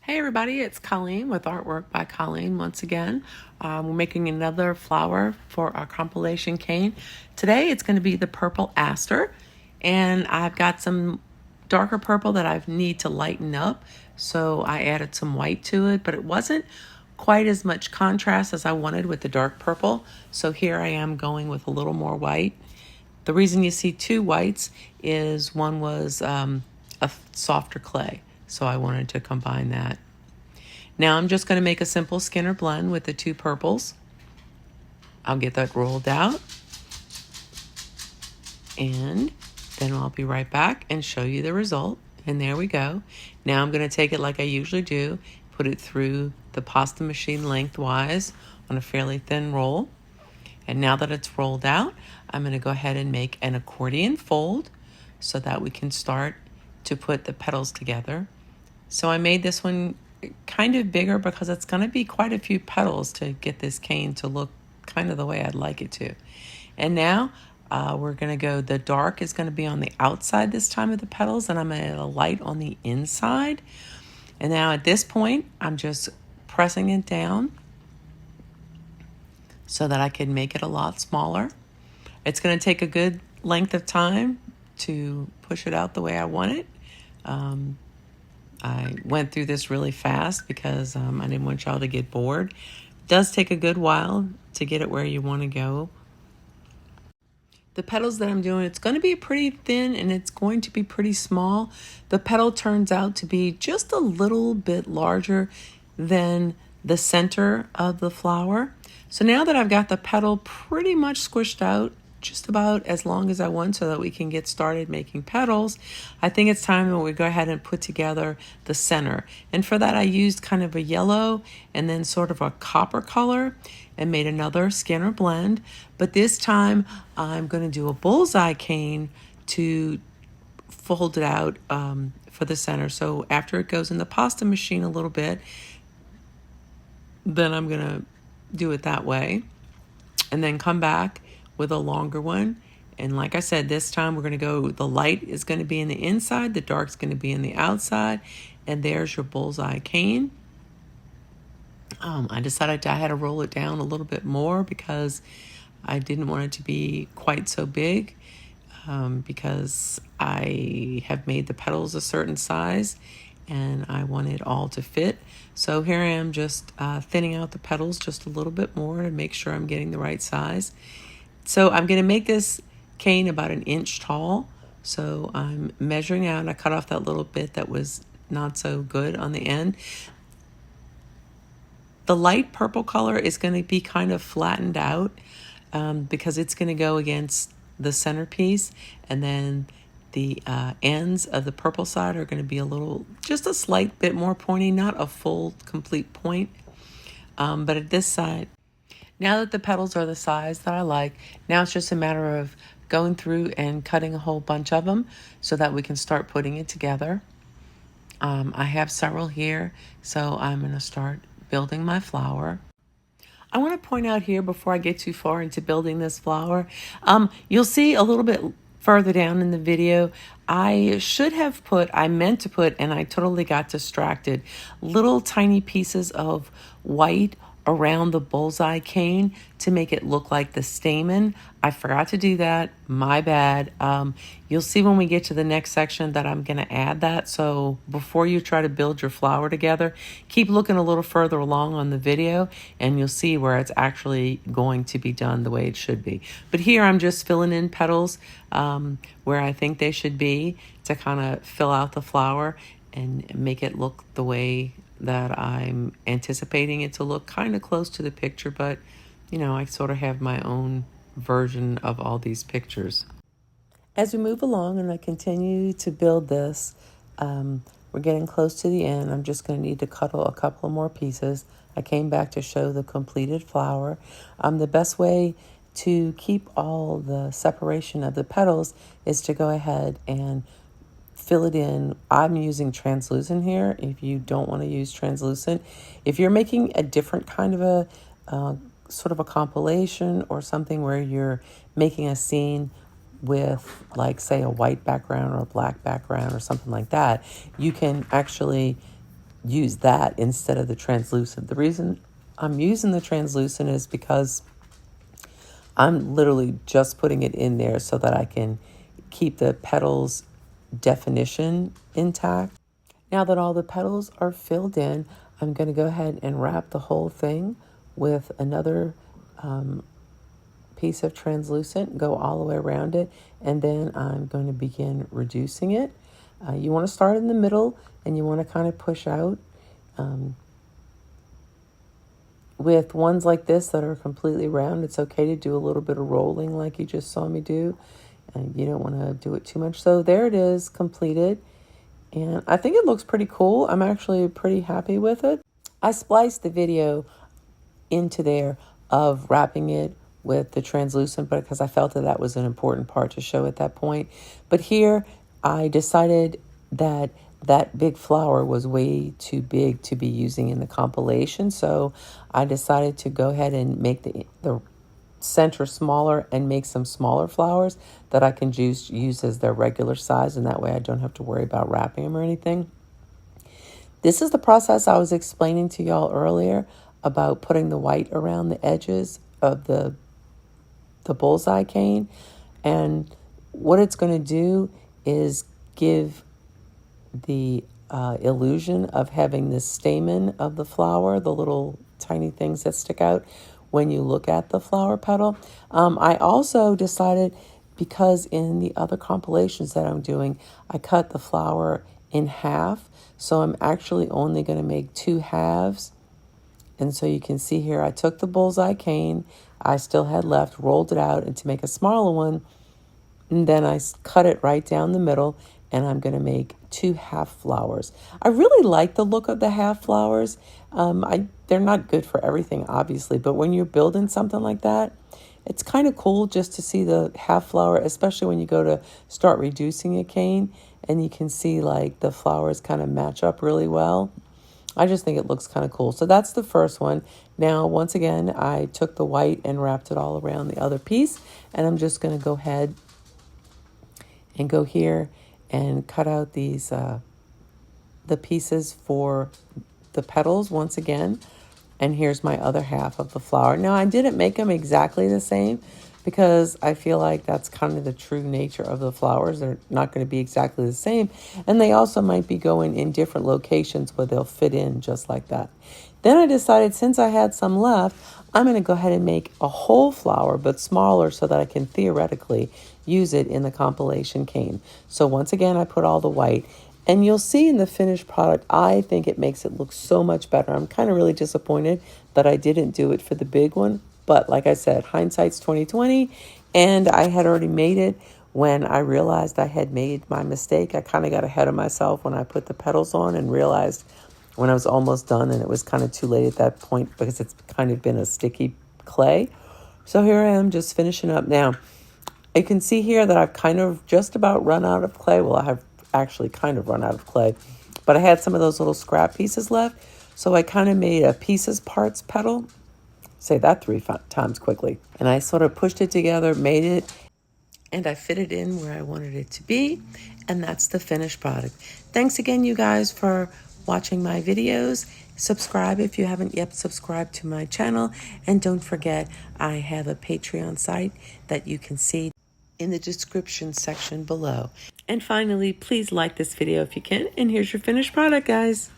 Hey everybody, it's Colleen with Artwork by Colleen once again. We're making another flower for our compilation cane. Today it's going to be the purple aster, and I've got some darker purple that I need to lighten up, so I added some white to it, but it wasn't quite as much contrast as I wanted with the dark purple, so here I am going with a little more white. The reason you see two whites is one was a softer clay, so I wanted to combine that. Now I'm just going to make a simple Skinner blend with the two purples. I'll get that rolled out, and then I'll be right back and show you the result. And there we go. Now I'm going to take it like I usually do, put it through the pasta machine lengthwise on a fairly thin roll. And now that it's rolled out, I'm going to go ahead and make an accordion fold so that we can start to put the petals together. So I made this one kind of bigger because it's going to be quite a few petals to get this cane to look kind of the way I'd like it to. And now we're going to go, the dark is going to be on the outside this time of the petals, and I'm going to add a light on the inside. And now at this point, I'm just pressing it down so that I can make it a lot smaller. It's going to take a good length of time to push it out the way I want it. I went through this really fast because I didn't want y'all to get bored. It does take a good while to get it where you want to go. The petals that I'm doing, it's going to be pretty thin and it's going to be pretty small. The petal turns out to be just a little bit larger than the center of the flower. So now that I've got the petal pretty much squished out, just about as long as I want so that we can get started making petals, I think it's time that we go ahead and put together the center. And for that I used kind of a yellow and then sort of a copper color and made another Skinner blend. But this time I'm going to do a bullseye cane to fold it out for the center. So after it goes in the pasta machine a little bit, then I'm going to do it that way and then come back with a longer one. And like I said, this time we're going to go, the light is going to be in the inside, the dark's going to be in the outside, and there's your bullseye cane. I decided I had to roll it down a little bit more because I didn't want it to be quite so big, because I have made the petals a certain size and I want it all to fit. So here I am just thinning out the petals just a little bit more to make sure I'm getting the right size. So I'm going to make this cane about 1 inch tall. So I'm measuring out. I cut off that little bit that was not so good on the end. The light purple color is going to be kind of flattened out because it's going to go against the centerpiece, and then the ends of the purple side are going to be just a slight bit more pointy, not a full complete point. But at this side, now that the petals are the size that I like, now it's just a matter of going through and cutting a whole bunch of them so that we can start putting it together. I have several here, so I'm going to start building my flower. I want to point out here before I get too far into building this flower, you'll see a little bit further down in the video, I meant to put, and I totally got distracted, little tiny pieces of white around the bullseye cane to make it look like the stamen. I forgot to do that, my bad. You'll see when we get to the next section that I'm gonna add that. So before you try to build your flower together, keep looking a little further along on the video and you'll see where it's actually going to be done the way it should be. But here I'm just filling in petals where I think they should be to kind of fill out the flower and make it look the way that I'm anticipating it to look, kind of close to the picture, but you know, I sort of have my own version of all these pictures. As we move along and I continue to build this, we're getting close to the end. I'm just going to need to cut a couple more pieces. I came back to show the completed flower. The best way to keep all the separation of the petals is to go ahead and fill it in. I'm using translucent here if you don't want to use translucent. If you're making a different kind of a sort of a compilation or something where you're making a scene with, like, say, a white background or a black background or something like that, you can actually use that instead of the translucent. The reason I'm using the translucent is because I'm literally just putting it in there so that I can keep the petals definition intact. Now that all the petals are filled in, I'm going to go ahead and wrap the whole thing with another piece of translucent, go all the way around it, and then I'm going to begin reducing it. You want to start in the middle and you want to kind of push out. With ones like this that are completely round, it's okay to do a little bit of rolling like you just saw me do. You don't want to do it too much. So there it is, completed. And I think it looks pretty cool. I'm actually pretty happy with it. I spliced the video into there of wrapping it with the translucent, but because I felt that that was an important part to show at that point. But here I decided that that big flower was way too big to be using in the compilation. So I decided to go ahead and make the center smaller and make some smaller flowers that I can use as their regular size. And that way I don't have to worry about wrapping them or anything. This is the process I was explaining to y'all earlier about putting the white around the edges of the bullseye cane. And what it's going to do is give the illusion of having this stamen of the flower, the little tiny things that stick out when you look at the flower petal. I also decided, because in the other compilations that I'm doing, I cut the flower in half. So I'm actually only going to make 2 halves. And so you can see here, I took the bullseye cane I still had left, rolled it out, and to make a smaller one, and then I cut it right down the middle, and I'm going to make 2 half flowers. I really like the look of the half flowers. They're not good for everything, obviously, but when you're building something like that, it's kind of cool just to see the half flower, especially when you go to start reducing a cane, and you can see like the flowers kind of match up really well. I just think it looks kind of cool. So that's the first one. Now, once again, I took the white and wrapped it all around the other piece, and I'm just going to go ahead and go here and cut out these the pieces for the petals once again. And here's my other half of the flower. Now, I didn't make them exactly the same because I feel like that's kind of the true nature of the flowers. They're not going to be exactly the same. And they also might be going in different locations where they'll fit in just like that. Then I decided, since I had some left, I'm going to go ahead and make a whole flower, but smaller, so that I can theoretically use it in the compilation cane. So once again, I put all the white. And you'll see in the finished product, I think it makes it look so much better. I'm kind of really disappointed that I didn't do it for the big one. But like I said, hindsight's 20/20, and I had already made it when I realized I had made my mistake. I kind of got ahead of myself when I put the petals on and realized when I was almost done, and it was kind of too late at that point because it's kind of been a sticky clay. So here I am just finishing up. Now, you can see here that I've kind of just about run out of clay. Well, I have actually kind of run out of clay, but I had some of those little scrap pieces left. So I kind of made a pieces parts petal. Say that 3 times quickly. And I sort of pushed it together, made it, and I fit it in where I wanted it to be. And that's the finished product. Thanks again, you guys, for watching my videos. Subscribe if you haven't yet subscribed to my channel. And don't forget, I have a Patreon site that you can see in the description section below. And finally, please like this video if you can. And here's your finished product, guys.